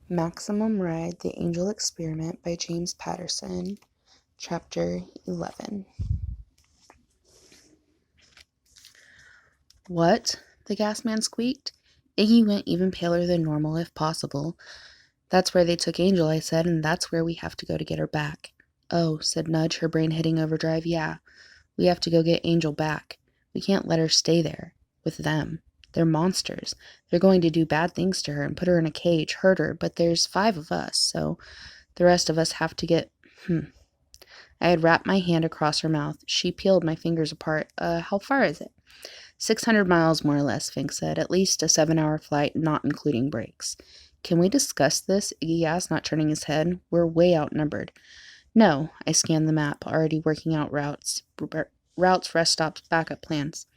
Maximum Ride, The Angel Experiment by James Patterson, Chapter 11. What? The gas man squeaked. Iggy went even paler than normal, if possible. That's where they took Angel, I said, and that's where we have to go to get her back. Oh, said Nudge, her brain hitting overdrive. Yeah, we have to go get Angel back. We can't let her stay there. With them. They're monsters. They're going to do bad things to her and put her in a cage, hurt her, but there's 5 of us, so the rest of us have to get... I had wrapped my hand across her mouth. She peeled my fingers apart. How far is it? 600 miles, more or less, Fink said. At least a 7-hour flight, not including breaks. Can we discuss this? Iggy asked, not turning his head. We're way outnumbered. No, I scanned the map, already working out routes, rest stops, backup plans.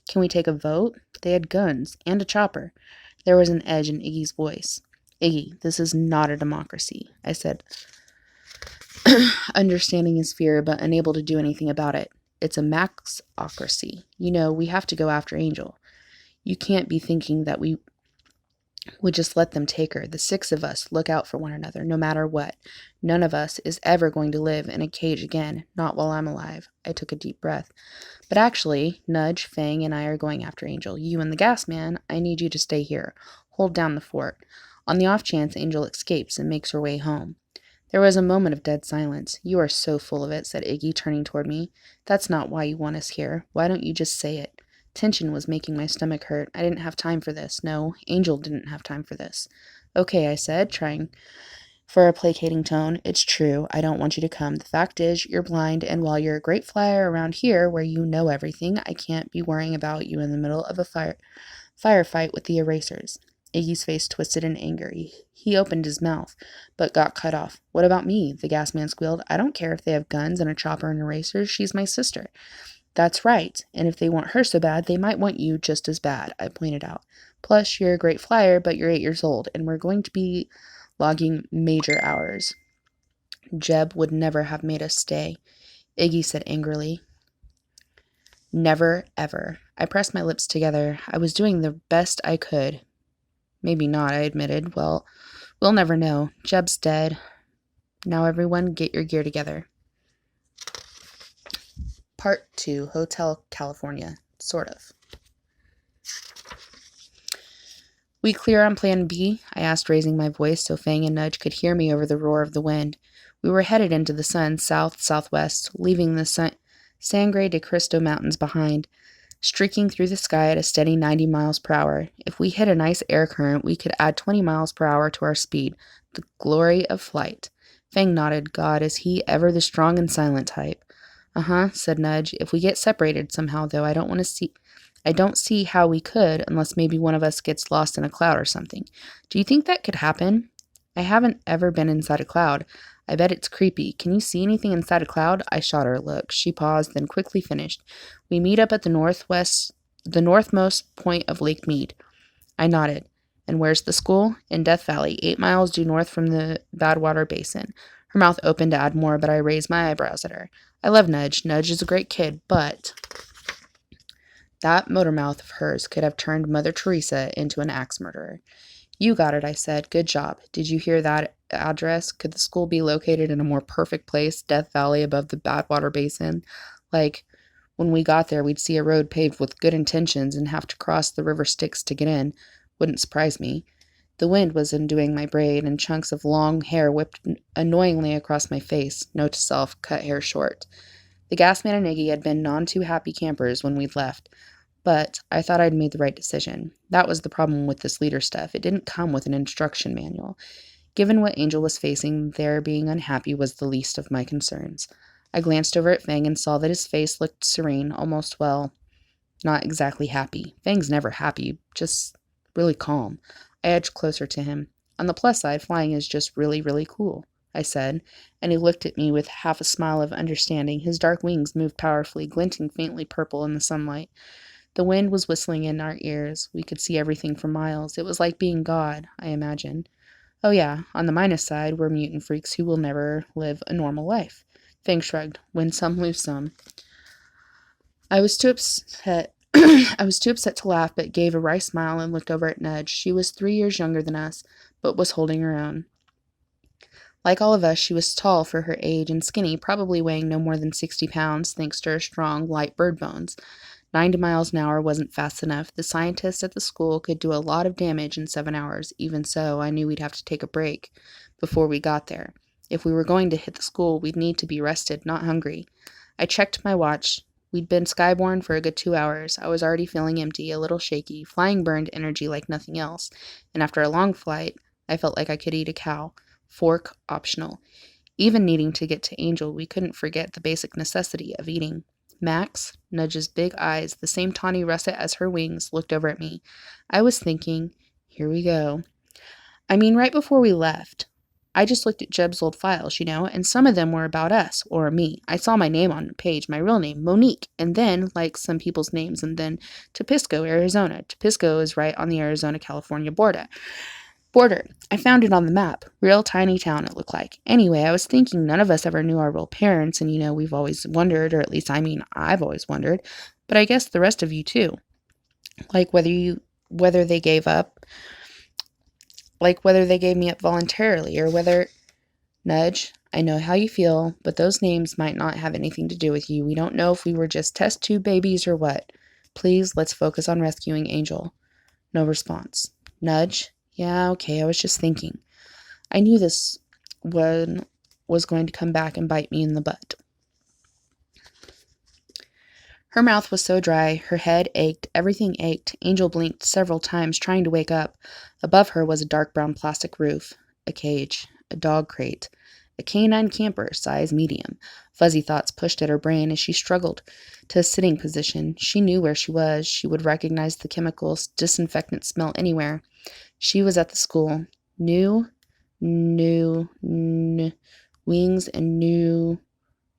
Can we take a vote? They had guns, and a chopper. There was an edge in Iggy's voice. Iggy, this is not a democracy, I said, understanding his fear but unable to do anything about it. It's a maxocracy. You know, we have to go after Angel. You can't be thinking that we would just let them take her. The 6 of us look out for one another, no matter what. None of us is ever going to live in a cage again, not while I'm alive. I took a deep breath. But actually, Nudge, Fang, and I are going after Angel. You and the gas man, I need you to stay here. Hold down the fort. On the off chance Angel escapes and makes her way home. There was a moment of dead silence. You are so full of it, said Iggy, turning toward me. That's not why you want us here. Why don't you just say it? Tension was making my stomach hurt. I didn't have time for this. No, Angel didn't have time for this. Okay, I said, trying for a placating tone. It's true. I don't want you to come. The fact is, you're blind, and while you're a great flyer around here, where you know everything, I can't be worrying about you in the middle of a firefight with the erasers. Iggy's face twisted in anger. He opened his mouth, but got cut off. What about me? The gas man squealed. I don't care if they have guns and a chopper and erasers. She's my sister. That's right, and if they want her so bad, they might want you just as bad, I pointed out. Plus, you're a great flyer, but you're 8 years old, and we're going to be logging major hours. Jeb would never have made us stay, Iggy said angrily. Never, ever. I pressed my lips together. I was doing the best I could. Maybe not, I admitted. Well, we'll never know. Jeb's dead. Now everyone get your gear together. Part 2, Hotel California. Sort of. We clear on Plan B? I asked, raising my voice so Fang and Nudge could hear me over the roar of the wind. We were headed into the sun, south-southwest, leaving the Sangre de Cristo Mountains behind, streaking through the sky at a steady 90 miles per hour. If we hit a nice air current, we could add 20 miles per hour to our speed. The glory of flight. Fang nodded. God, is he ever the strong and silent type? Uh-huh, said Nudge. If we get separated somehow, though, I don't see how we could, unless maybe one of us gets lost in a cloud or something. Do you think that could happen? I haven't ever been inside a cloud. I bet it's creepy. Can you see anything inside a cloud? I shot her a look. She paused, then quickly finished. We meet up at the northmost point of Lake Mead. I nodded. And where's the school? In Death Valley, 8 miles due north from the Badwater Basin. Her mouth opened to add more, but I raised my eyebrows at her. I love Nudge. Nudge is a great kid, but... That motor mouth of hers could have turned Mother Teresa into an axe murderer. You got it, I said. Good job. Did you hear that address? Could the school be located in a more perfect place, Death Valley above the Badwater Basin? Like, when we got there, we'd see a road paved with good intentions and have to cross the river Styx to get in. Wouldn't surprise me. The wind was undoing my braid, and chunks of long hair whipped annoyingly across my face. Note to self, cut hair short. The gas man and Iggy had been none-too-happy campers when we'd left, but I thought I'd made the right decision. That was the problem with this leader stuff. It didn't come with an instruction manual. Given what Angel was facing, their being unhappy was the least of my concerns. I glanced over at Fang and saw that his face looked serene, almost, well, not exactly happy. Fang's never happy, just really calm. I edged closer to him. On the plus side, flying is just really, really cool, I said, and he looked at me with half a smile of understanding. His dark wings moved powerfully, glinting faintly purple in the sunlight. The wind was whistling in our ears. We could see everything for miles. It was like being God, I imagined. Oh yeah, on the minus side, we're mutant freaks who will never live a normal life. Fang shrugged. Win some, lose some. I was too upset to laugh, but gave a wry smile and looked over at Nudge. She was 3 years younger than us, but was holding her own. Like all of us, she was tall for her age and skinny, probably weighing no more than 60 pounds, thanks to her strong, light bird bones. 90 miles an hour wasn't fast enough. The scientists at the school could do a lot of damage in 7 hours. Even so, I knew we'd have to take a break before we got there. If we were going to hit the school, we'd need to be rested, not hungry. I checked my watch. We'd been skyborne for a good 2 hours. I was already feeling empty, a little shaky. Flying burned energy like nothing else, and after a long flight, I felt like I could eat a cow. Fork optional. Even needing to get to Angel, we couldn't forget the basic necessity of eating. Max, Nudge's big eyes, the same tawny russet as her wings, looked over at me. I was thinking, here we go. I mean, right before we left, I just looked at Jeb's old files, and some of them were about us, or me. I saw my name on the page, my real name, Monique, and then, like some people's names, and then Tepisco, Arizona. Tepisco is right on the Arizona-California border. I found it on the map. Real tiny town, it looked like. Anyway, I was thinking none of us ever knew our real parents, and we've always wondered, or at least, I've always wondered, but I guess the rest of you too. Like whether they gave me up voluntarily, or whether... Nudge, I know how you feel, but those names might not have anything to do with you. We don't know if we were just test tube babies or what. Please, let's focus on rescuing Angel. No response. Nudge, yeah, okay, I was just thinking. I knew this one was going to come back and bite me in the butt. Her mouth was so dry, her head ached, everything ached. Angel blinked several times, trying to wake up. Above her was a dark brown plastic roof, a cage, a dog crate, a canine camper, size medium. Fuzzy thoughts pushed at her brain as she struggled to a sitting position. She knew where she was. She would recognize the chemicals, disinfectant smell anywhere. She was at the school. New wings and new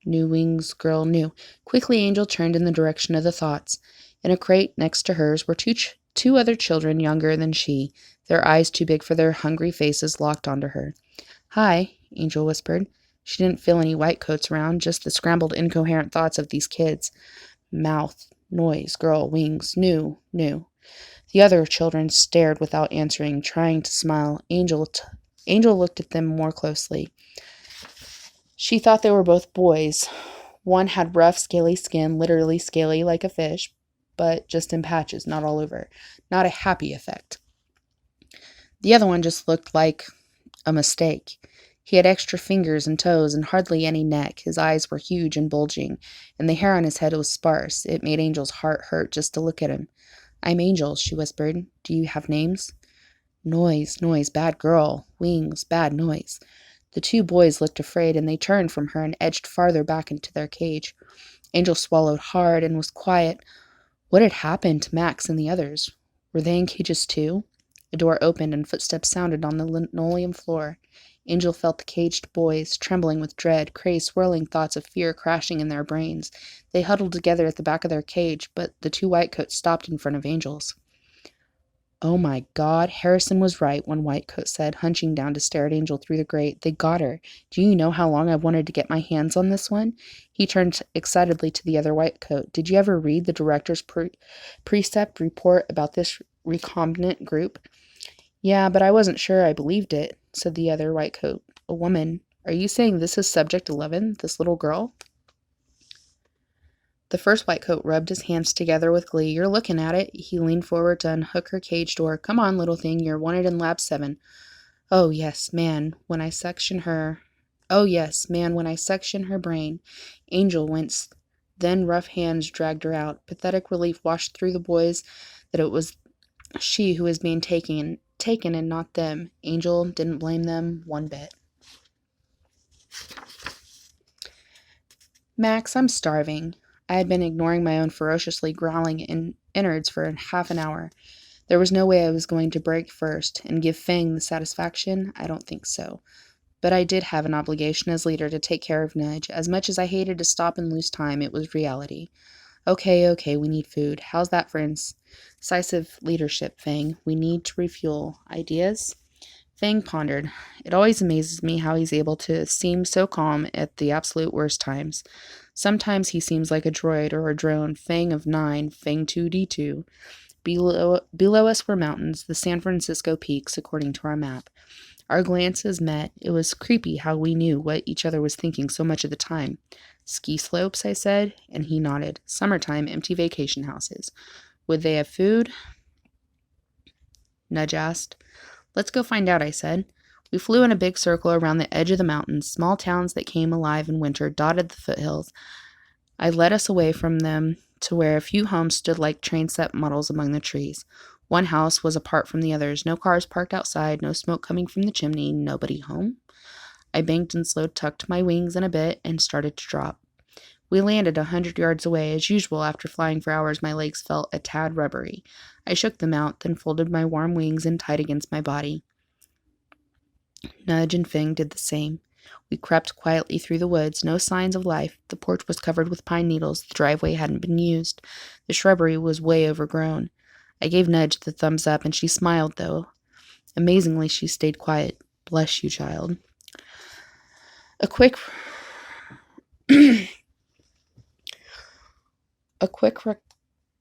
wings, girl, new. Quickly, Angel turned in the direction of the thoughts. In a crate next to hers were two other children younger than she, their eyes too big for their hungry faces locked onto her. Hi, Angel whispered. She didn't feel any white coats around, just the scrambled, incoherent thoughts of these kids. Mouth, noise, girl, wings, new. The other children stared without answering, trying to smile. Angel looked at them more closely. She thought they were both boys. One had rough, scaly skin, literally scaly like a fish, but just in patches, not all over. Not a happy effect. The other one just looked like a mistake. He had extra fingers and toes and hardly any neck. His eyes were huge and bulging, and the hair on his head was sparse. It made Angel's heart hurt just to look at him. I'm Angel, she whispered. Do you have names? Noise, bad girl. Wings, bad noise. The two boys looked afraid, and they turned from her and edged farther back into their cage. Angel swallowed hard and was quiet. What had happened to Max and the others? Were they in cages too? A door opened and footsteps sounded on the linoleum floor. Angel felt the caged boys, trembling with dread, crazed, swirling thoughts of fear crashing in their brains. They huddled together at the back of their cage, but the two whitecoats stopped in front of Angel's. Oh my God, Harrison was right, one whitecoat said, hunching down to stare at Angel through the grate. They got her. Do you know how long I've wanted to get my hands on this one? He turned excitedly to the other whitecoat. Did you ever read the director's precept report about this recombinant group? Yeah, but I wasn't sure I believed it, said the other whitecoat. A woman. Are you saying this is Subject 11, this little girl? The first whitecoat rubbed his hands together with glee. You're looking at it. He leaned forward to unhook her cage door. Come on, little thing. You're wanted in Lab 7. Oh, yes, man, when I section her brain. Angel winced. Then rough hands dragged her out. Pathetic relief washed through the boys that it was she who was being taken and not them. Angel didn't blame them one bit. Max, I'm starving. I had been ignoring my own ferociously growling innards for half an hour. There was no way I was going to break first and give Fang the satisfaction. I don't think so. But I did have an obligation as leader to take care of Nudge. As much as I hated to stop and lose time, it was reality. Okay, we need food. How's that for incisive leadership, Fang? We need to refuel. Ideas? Fang pondered. It always amazes me how he's able to seem so calm at the absolute worst times. Sometimes he seems like a droid or a drone, Fang of 9, Fang 2D2. Below us were mountains, the San Francisco peaks, according to our map. Our glances met. It was creepy how we knew what each other was thinking so much of the time. Ski slopes, I said, and he nodded. Summertime, empty vacation houses. Would they have food? Nudge asked. Let's go find out, I said. We flew in a big circle around the edge of the mountains. Small towns that came alive in winter dotted the foothills. I led us away from them to where a few homes stood like train-set models among the trees. One house was apart from the others. No cars parked outside, no smoke coming from the chimney, nobody home. I banked and slow tucked my wings in a bit and started to drop. We landed 100 yards away. As usual, after flying for hours, my legs felt a tad rubbery. I shook them out, then folded my warm wings in tight against my body. Nudge and Fang did the same. We crept quietly through the woods, no signs of life. The porch was covered with pine needles. The driveway hadn't been used. The shrubbery was way overgrown. I gave Nudge the thumbs up, and she smiled, though. Amazingly, she stayed quiet. Bless you, child. A quick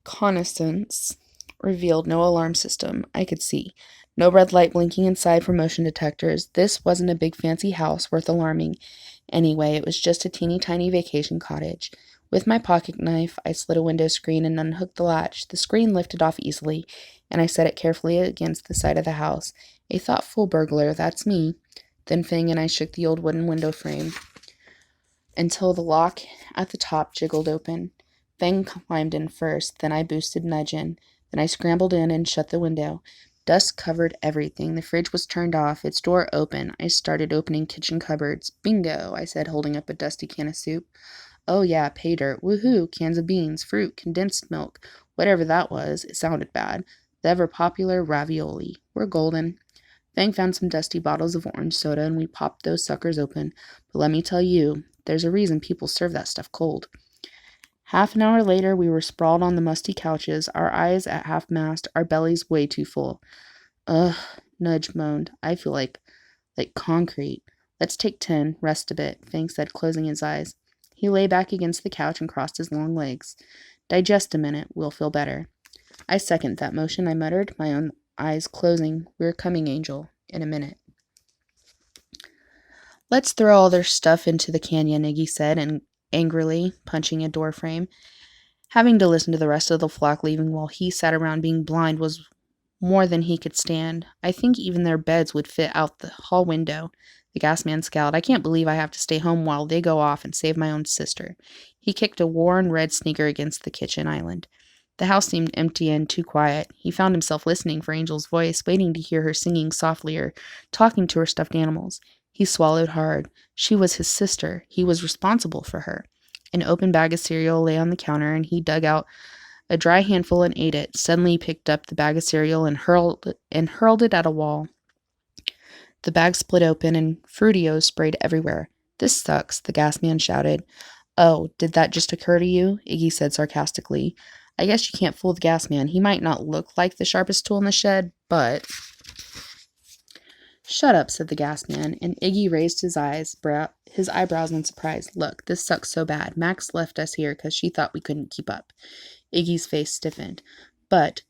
reconnaissance revealed no alarm system I could see. No red light blinking inside for motion detectors. This wasn't a big fancy house worth alarming. Anyway, it was just a teeny tiny vacation cottage. With my pocket knife, I slid a window screen and unhooked the latch. The screen lifted off easily, and I set it carefully against the side of the house. A thoughtful burglar, that's me. Then Fang and I shook the old wooden window frame until the lock at the top jiggled open. Fang climbed in first, then I boosted Nudge in. Then I scrambled in and shut the window. Dust covered everything. The fridge was turned off, its door open. I started opening kitchen cupboards. Bingo, I said, holding up a dusty can of soup. Oh yeah, pay dirt. Woohoo, cans of beans, fruit, condensed milk. Whatever that was, it sounded bad. The ever-popular ravioli. We're golden. Fang found some dusty bottles of orange soda, and we popped those suckers open. But let me tell you, there's a reason people serve that stuff cold. Half an hour later, we were sprawled on the musty couches, our eyes at half-mast, our bellies way too full. Ugh, Nudge moaned. I feel like concrete. Let's take 10, rest a bit, Fang said, closing his eyes. He lay back against the couch and crossed his long legs. Digest a minute, we'll feel better. I second that motion, I muttered, my own eyes closing. We're coming, Angel, in a minute. Let's throw all their stuff into the canyon, Iggy said, and angrily punching a door frame. Having to listen to the rest of the flock leaving while he sat around being blind was more than he could stand. I think even their beds would fit out the hall window. The gas man scowled. I can't believe I have to stay home while they go off and save my own sister. He kicked a worn red sneaker against the kitchen island. The house seemed empty and too quiet. He found himself listening for Angel's voice, waiting to hear her singing softly or talking to her stuffed animals. He swallowed hard. She was his sister. He was responsible for her. An open bag of cereal lay on the counter, and he dug out a dry handful and ate it. Suddenly he picked up the bag of cereal and hurled it at a wall. The bag split open, and Fruitios sprayed everywhere. This sucks, the gas man shouted. Oh, did that just occur to you? Iggy said sarcastically. I guess you can't fool the gas man. He might not look like the sharpest tool in the shed, but... Shut up, said the gas man, and Iggy raised his eyebrows in surprise. Look, this sucks so bad. Max left us here because she thought we couldn't keep up. Iggy's face stiffened. But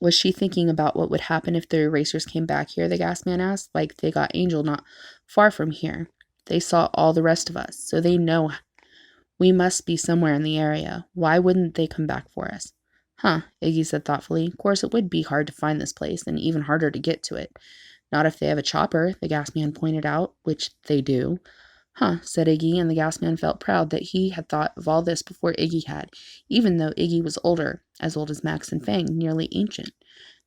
was she thinking about what would happen if the erasers came back here, the gas man asked. Like, they got Angel not far from here. They saw all the rest of us, so they know we must be somewhere in the area. Why wouldn't they come back for us? Huh, Iggy said thoughtfully. Of course, it would be hard to find this place, and even harder to get to it. Not if they have a chopper, the gas man pointed out, which they do. Huh, said Iggy, and the gas man felt proud that he had thought of all this before Iggy had, even though Iggy was older, as old as Max and Fang, nearly ancient.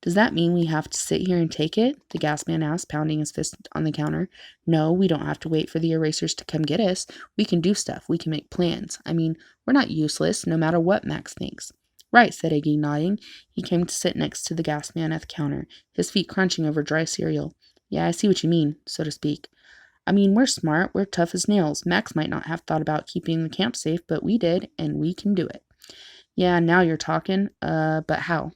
Does that mean we have to sit here and take it? The gas man asked, pounding his fist on the counter. No, we don't have to wait for the erasers to come get us. We can do stuff. We can make plans. I mean, we're not useless, no matter what Max thinks. Right, said Iggy, nodding. He came to sit next to the gas man at the counter, his feet crunching over dry cereal. Yeah, I see what you mean, so to speak. I mean, we're smart, we're tough as nails. Max might not have thought about keeping the camp safe, but we did, and we can do it. Yeah, now you're talking. But how?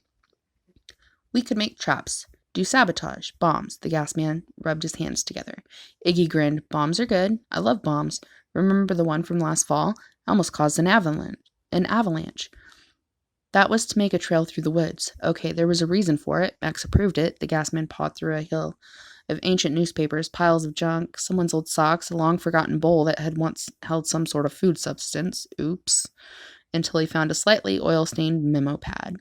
We could make traps. Do sabotage. Bombs. The gas man rubbed his hands together. Iggy grinned. Bombs are good. I love bombs. Remember the one from last fall? Almost caused an avalanche. That was to make a trail through the woods. Okay, there was a reason for it. Max approved it. The gasman pawed through a hill of ancient newspapers, piles of junk, someone's old socks, a long forgotten bowl that had once held some sort of food substance. Oops. Until he found a slightly oil stained memo pad.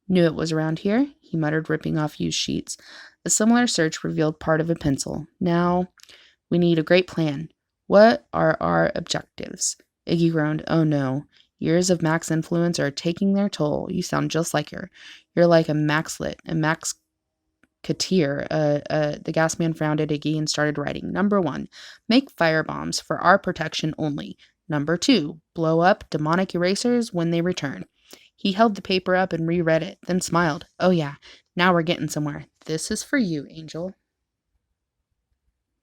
Knew it was around here, he muttered, ripping off used sheets. A similar search revealed part of a pencil. Now, we need a great plan. What are our objectives? Iggy groaned. Oh no. Years of Max influence are taking their toll. You sound just like her. You're like a Maxlet, a Max Katir. The gas man frowned at Iggy and started writing. Number 1, make firebombs for our protection only. Number 2, blow up demonic erasers when they return. He held the paper up and reread it, then smiled. Oh yeah, now we're getting somewhere. This is for you, Angel.